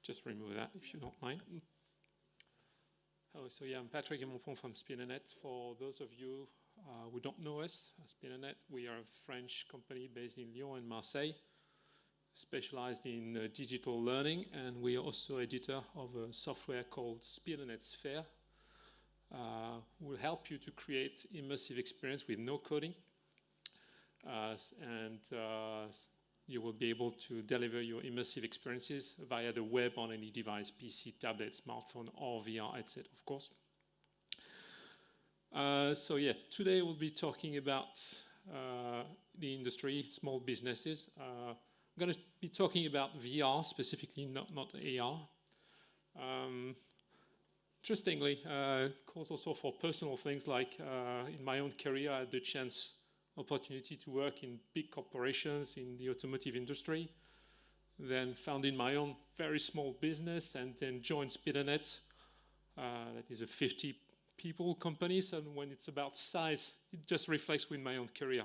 just remove that if you don't mind. Hello, so yeah, I'm Patrick Grimonpont from Spinnernet. For those of you who don't know us, Spinnernet, we are a French company based in Lyon and Marseille, specialized in digital learning, and we are also editor of a software called Spinnernet Sphere. Will help you to create immersive experience with no coding, and you will be able to deliver your immersive experiences via the web on any device, PC, tablet, smartphone, or VR headset, of course. So yeah, today we'll be talking about the industry, small businesses. I'm going to be talking about VR specifically, not AR. Interestingly, calls also for personal things like in my own career, I had the opportunity to work in big corporations in the automotive industry, then founded my own very small business and then joined Spinnernet. That is a 50 people company, so when it's about size, it just reflects with my own career.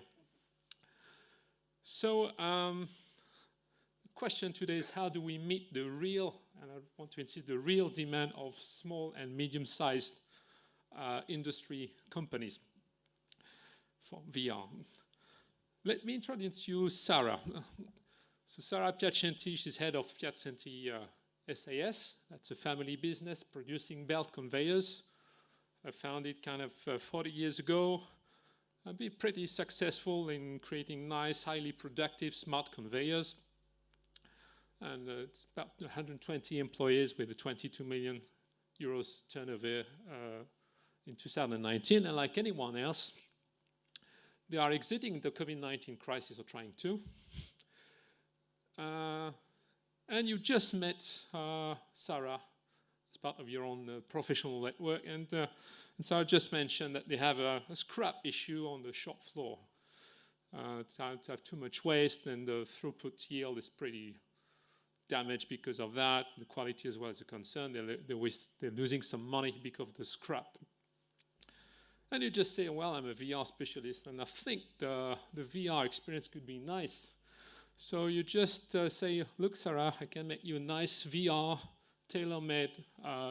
So the question today is how do we meet the real, and I want to insist, the real demand of small and medium-sized industry companies for VR. Let me introduce you Sarah. So Sarah Chantis is head of Chantis SAS. That's a family business producing belt conveyors. I found it kind of 40 years ago. I've been pretty successful in creating nice, highly productive, smart conveyors. And it's about 120 employees with a 22 million euros turnover in 2019. And like anyone else, they are exiting the COVID-19 crisis, or trying to. And you just met Sarah as part of your own professional network. And Sarah just mentioned that they have a scrap issue on the shop floor. To have too much waste, and the throughput yield is pretty damaged because of that. The quality as well is a concern. They're losing some money because of the scrap. And you just say, well, I'm a VR specialist, and I think the VR experience could be nice. So you just say, look, Sarah, I can make you a nice VR tailor-made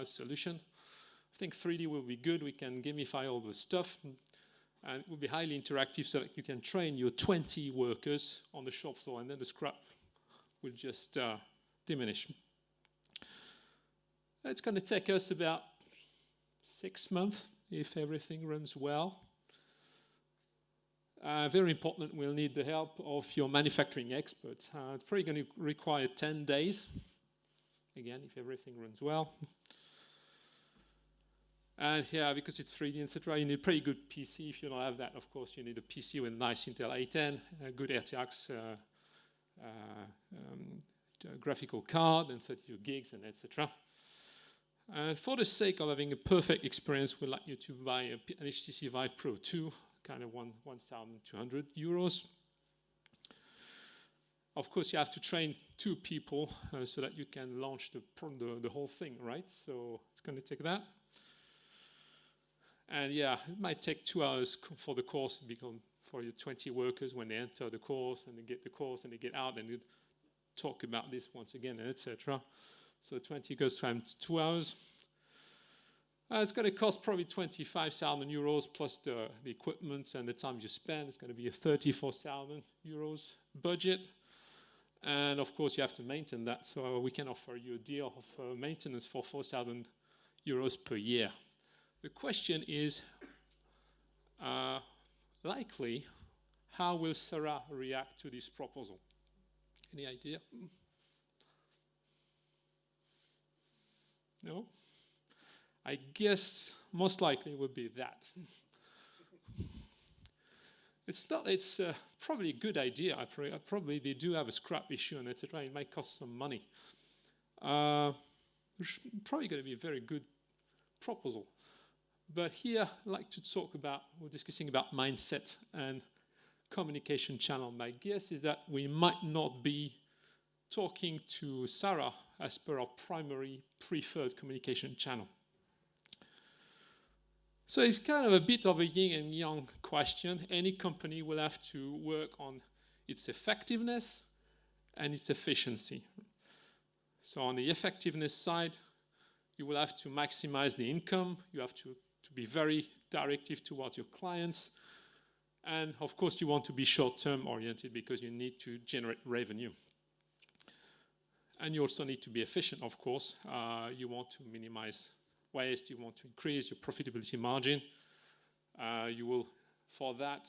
solution. I think 3D will be good. We can gamify all the stuff, and it will be highly interactive so that you can train your 20 workers on the shop floor, and then the scrap will just diminish. It's going to take us about 6 months if everything runs well. Very important, we'll need the help of your manufacturing experts. It's probably going to require 10 days, again, if everything runs well. And yeah, because it's 3D, etc., you need a pretty good PC. If you don't have that, of course, you need a PC with a nice Intel A10, a good RTX graphical card, and 32 gigs, and etc. And for the sake of having a perfect experience, we'd like you to buy an HTC Vive Pro 2, kind of 1,200 euros. Of course, you have to train 2 people so that you can launch the whole thing, right? So it's going to take that. And yeah, it might take 2 hours for the course, because for your 20 workers when they enter the course and they get the course and they get out, and you talk about this once again, etc. So 20 goes times 2 hours. It's going to cost probably 25,000 euros plus the equipment and the time you spend. It's going to be a 34,000 euros budget. And of course, you have to maintain that. So we can offer you a deal of maintenance for 4,000 euros per year. The question is, likely, how will Sarah react to this proposal? Any idea? No? I guess most likely it would be that. It's probably a good idea. Probably they do have a scrap issue and etc. It might cost some money. It's probably going to be a very good proposal. But here I'd like to talk about, we're discussing about mindset and communication channel. My guess is that we might not be talking to Sarah as per our primary preferred communication channel. So it's kind of a bit of a yin and yang question. Any company will have to work on its effectiveness and its efficiency. So on the effectiveness side, you will have to maximize the income. You have to be very directive towards your clients. And of course, you want to be short-term oriented because you need to generate revenue. And you also need to be efficient, of course. You want to minimize waste. You want to increase your profitability margin. You will, for that,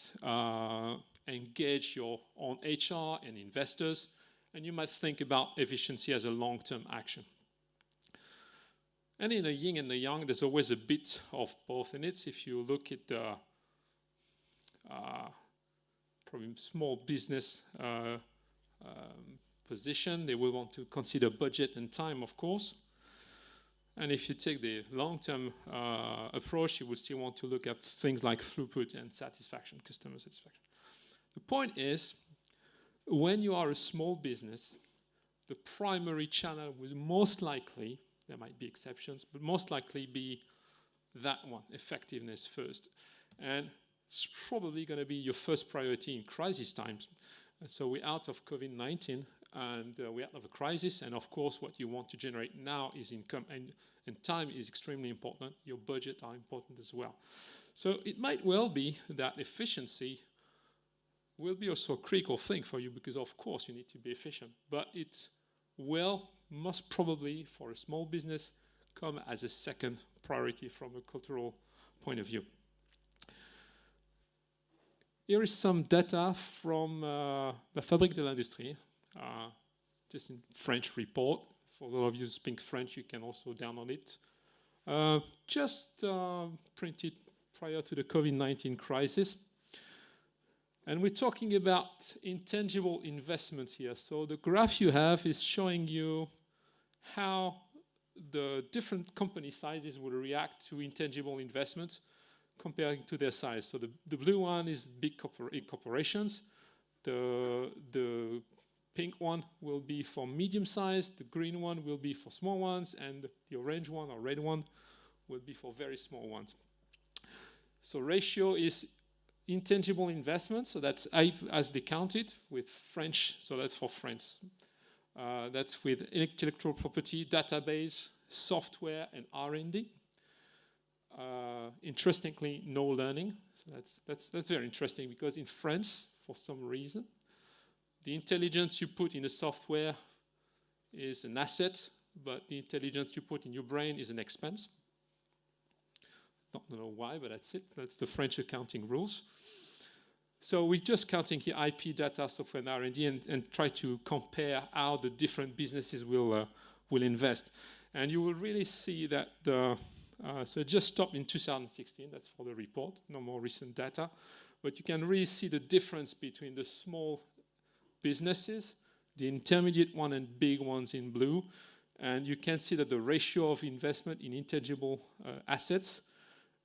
engage your own HR and investors. And you might think about efficiency as a long-term action. And in the yin and the yang, there's always a bit of both in it. If you look at the probably small business position, they will want to consider budget and time, of course. And if you take the long-term approach, you will still want to look at things like throughput and satisfaction, customer satisfaction. The point is, when you are a small business, the primary channel will most likely, there might be exceptions, but most likely be that one, effectiveness first. And it's probably going to be your first priority in crisis times. And so we're out of COVID-19 and we're out of a crisis. And of course, what you want to generate now is income, and time is extremely important. Your budget are important as well. So it might well be that efficiency will be also a critical thing for you because, of course, you need to be efficient. But it will most probably, for a small business, come as a second priority from a cultural point of view. Here is some data from La Fabrique de l'Industrie, just in French report. For those of you who speak French, you can also download it. Just printed prior to the COVID-19 crisis. And we're talking about intangible investments here. So the graph you have is showing you how the different company sizes will react to intangible investments comparing to their size. So the blue one is big corporations. The pink one will be for medium size. The green one will be for small ones. And the orange one or red one will be for very small ones. So ratio is intangible investments. So that's as they count it with French. So that's for France. That's with intellectual property, database, software, and R&D. Interestingly, no learning. So that's very interesting because in France, for some reason, the intelligence you put in the software is an asset, but the intelligence you put in your brain is an expense. Don't know why, but that's it. That's the French accounting rules. So we're just counting here IP, data, software, and R&D, and try to compare how the different businesses will invest. And you will really see that so it just stopped in 2016. That's for the report, no more recent data. But you can really see the difference between the small businesses, the intermediate one and big ones in blue. And you can see that the ratio of investment in intangible assets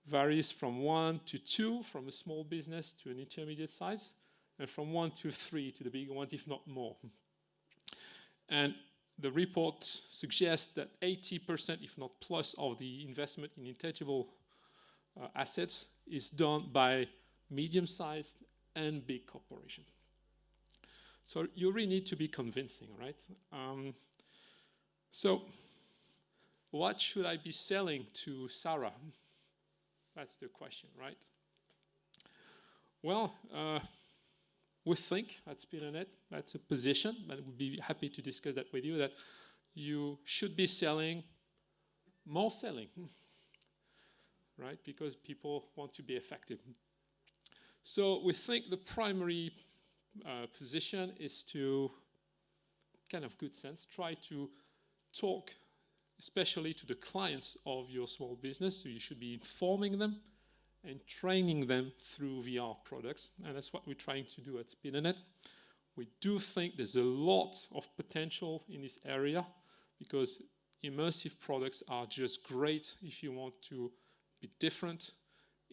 varies from 1 to 2 from a small business to an intermediate size, and from 1 to 3 to the bigger ones, if not more. And the report suggests that 80%, if not plus, of the investment in intangible assets is done by medium-sized and big corporations. So you really need to be convincing, right? So what should I be selling to Sarah? That's the question, right? Well, we think at Spinnernet, that's a position, but we'd be happy to discuss that with you, that you should be selling more selling, right? Because people want to be effective. So we think the primary position is to, kind of good sense, try to talk especially to the clients of your small business. So you should be informing them and training them through VR products. And that's what we're trying to do at Spinnernet. We do think there's a lot of potential in this area because immersive products are just great if you want to be different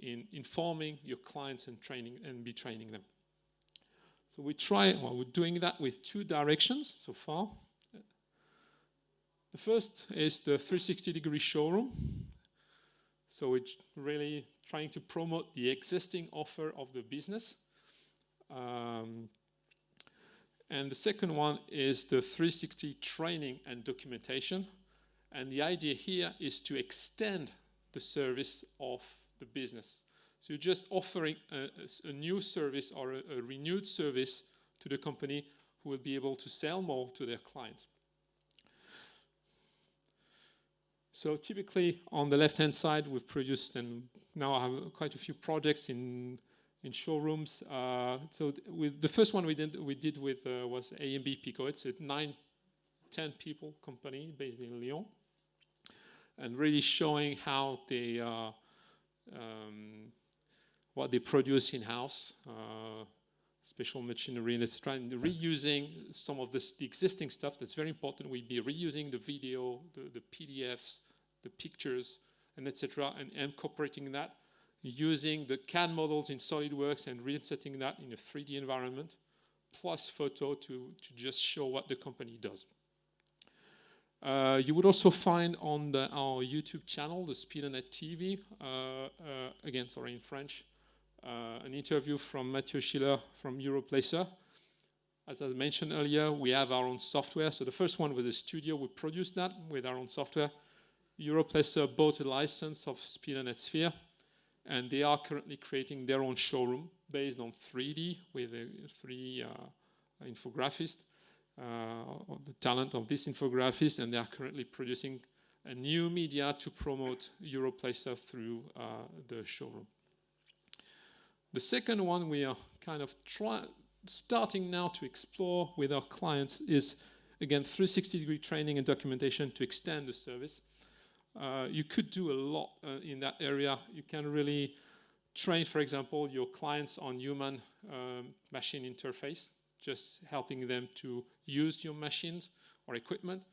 in informing your clients and training and be training them. So we're doing that with 2 directions so far. The first is the 360-degree showroom. So we're really trying to promote the existing offer of the business. And the second one is the 360 training and documentation. And the idea here is to extend the service of the business. So you're just offering a new service or a renewed service to the company who will be able to sell more to their clients. So typically on the left-hand side, we've produced, and now I have quite a few projects in showrooms. So the first one we did with was A&B Pico. It's a 9-10 people company based in Lyon, and really showing how they what they produce in-house, special machinery, and etc. And reusing some of the existing stuff. That's very important. We'll be reusing the video, the PDFs, the pictures, and etc. and incorporating that, using the CAD models in SolidWorks and reinserting that in a 3D environment, plus photo to just show what the company does. You would also find on our YouTube channel, the Speedonet TV, again, sorry, in French, an interview from Mathieu Schiller from Europlacer. As I mentioned earlier, we have our own software. So the first one was a studio. We produced that with our own software. Europlacer bought a license of Speedonet Sphere, and they are currently creating their own showroom based on 3D with a 3D infographist, the talent of this infographist, and they are currently producing a new media to promote Europlacer through the showroom. The second one we are kind of starting now to explore with our clients is, again, 360-degree training and documentation to extend the service. You could do a lot in that area. You can really train, for example, your clients on human-machine interface, just helping them to use your machines or equipment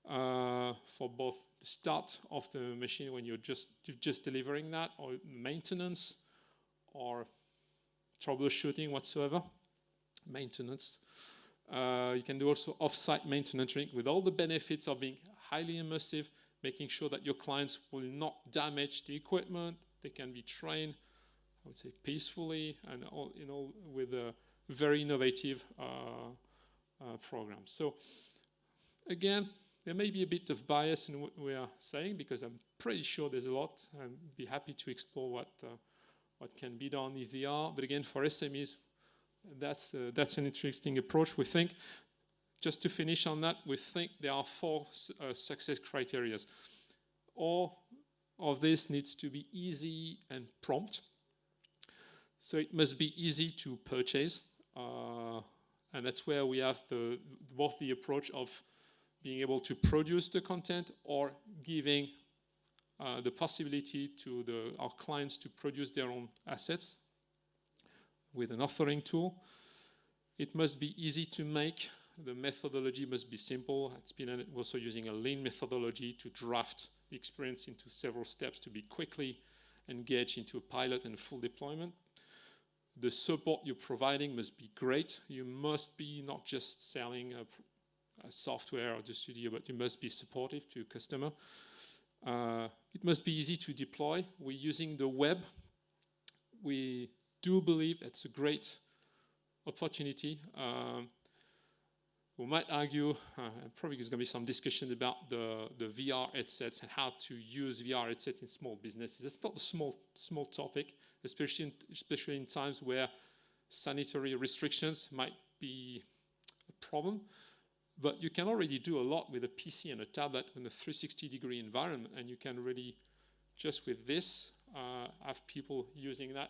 for both the start of the machine when you're just delivering that, or maintenance, or troubleshooting whatsoever, maintenance. You can do also off-site maintenance with all the benefits of being highly immersive, making sure that your clients will not damage the equipment. They can be trained, I would say, peacefully, and all, with a very innovative program. So again, there may be a bit of bias in what we are saying, because I'm pretty sure there's a lot. I'd be happy to explore what can be done in VR. But again, for SMEs, that's an interesting approach. We think, just to finish on that, we think there are 4 success criteria. All of this needs to be easy and prompt. So it must be easy to purchase. And that's where we have both the approach of being able to produce the content or giving the possibility to our clients to produce their own assets with an authoring tool. It must be easy to make. The methodology must be simple. At Speedonet, we're also using a lean methodology to draft the experience into several steps to be quickly engaged into a pilot and a full deployment. The support you're providing must be great. You must be not just selling a software or the studio, but you must be supportive to your customer. It must be easy to deploy. We're using the web. We do believe it's a great opportunity. We might argue, probably there's going to be some discussion about the VR headsets and how to use VR headsets in small businesses. It's not a small topic, especially in times where sanitary restrictions might be a problem. But you can already do a lot with a PC and a tablet in a 360-degree environment, and you can really, just with this, have people using that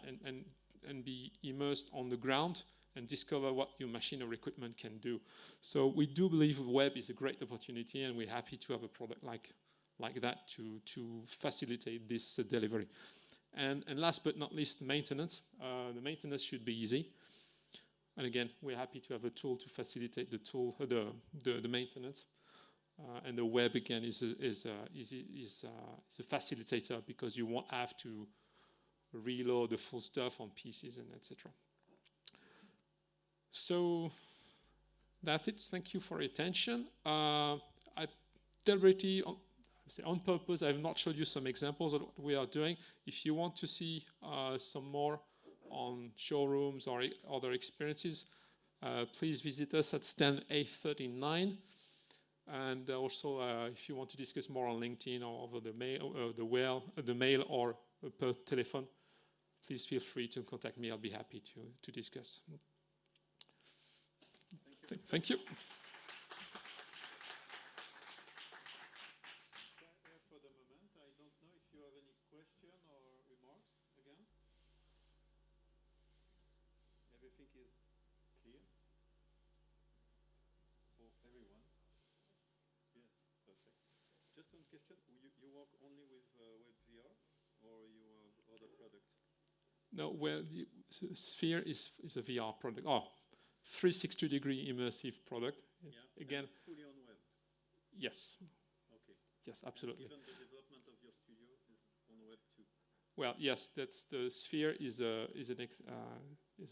and be immersed on the ground and discover what your machine or equipment can do. So we do believe web is a great opportunity, and we're happy to have a product like that to facilitate this delivery. And last but not least, maintenance. The maintenance should be easy. And again, we're happy to have a tool to facilitate the maintenance. And the web, again, is a facilitator, because you won't have to reload the full stuff on PCs and etc. So that's it. Thank you for your attention. I've deliberately, on purpose, I have not showed you some examples of what we are doing. If you want to see some more on showrooms or other experiences, please visit us at stand A39. And also, if you want to discuss more on LinkedIn or over the mail or per telephone, please feel free to contact me. I'll be happy to discuss. Thank you. For the moment, I don't know if you have any question or remarks again. Everything is clear for everyone. Yes, perfect. Just one question: you work only with web VR, or you have other products? No, well, the Sphere is a VR product. 360-degree immersive product. It's, again, fully on web. Yes. Okay. Yes, absolutely. And even the development of your studio is on web too. Well, yes, that's the Sphere is a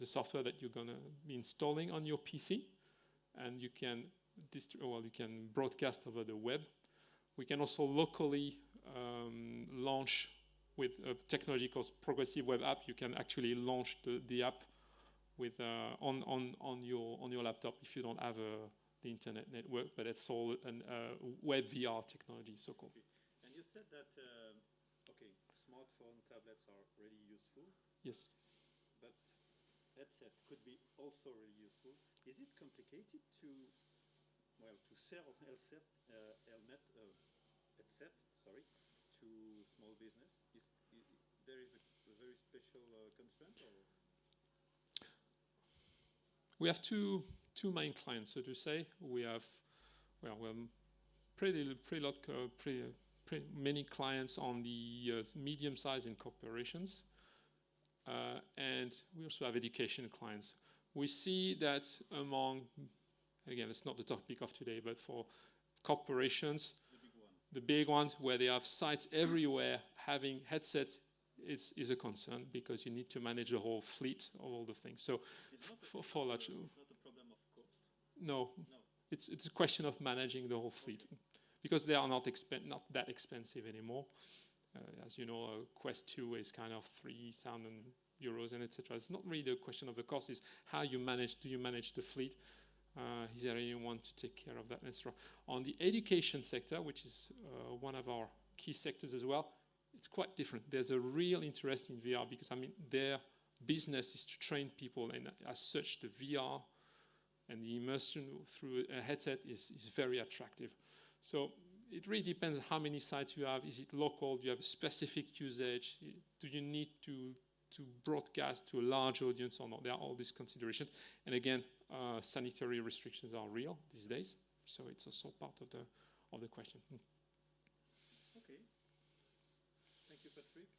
software that you're gonna be installing on your PC, and you can broadcast over the web. We can also locally launch with a technology called Progressive Web App. You can actually launch the app with on your laptop if you don't have the internet network, but it's all web VR technology, so-called. Okay. And you said that smartphone tablets are really useful. Yes. But headset could be also really useful. Is it complicated to sell headset to small business? There is a very special constraint, or? We have two main clients, so to say. We have pretty many clients on the medium size in corporations, and we also have education clients. We see that among, again, it's not the topic of today, but for corporations, the big ones where they have sites everywhere, having headsets is a concern because you need to manage the whole fleet of all the things. So for large, it's not a problem of cost. No. It's a question of managing the whole fleet, because they are not that expensive anymore. As you know, Quest 2 is kind of 3,000 euros and etc. It's not really the question of the cost; it's how you manage. Do you manage the fleet? Is there anyone to take care of that, etc. On the education sector, which is one of our key sectors as well, it's quite different. There's a real interest in VR because their business is to train people, and as such, the VR and the immersion through a headset is very attractive. So it really depends how many sites you have. Is it local? Do you have a specific usage? Do you need to broadcast to a large audience or not? There are all these considerations. And again, sanitary restrictions are real these days. So it's also part of the question. Okay. Thank you, Patrick.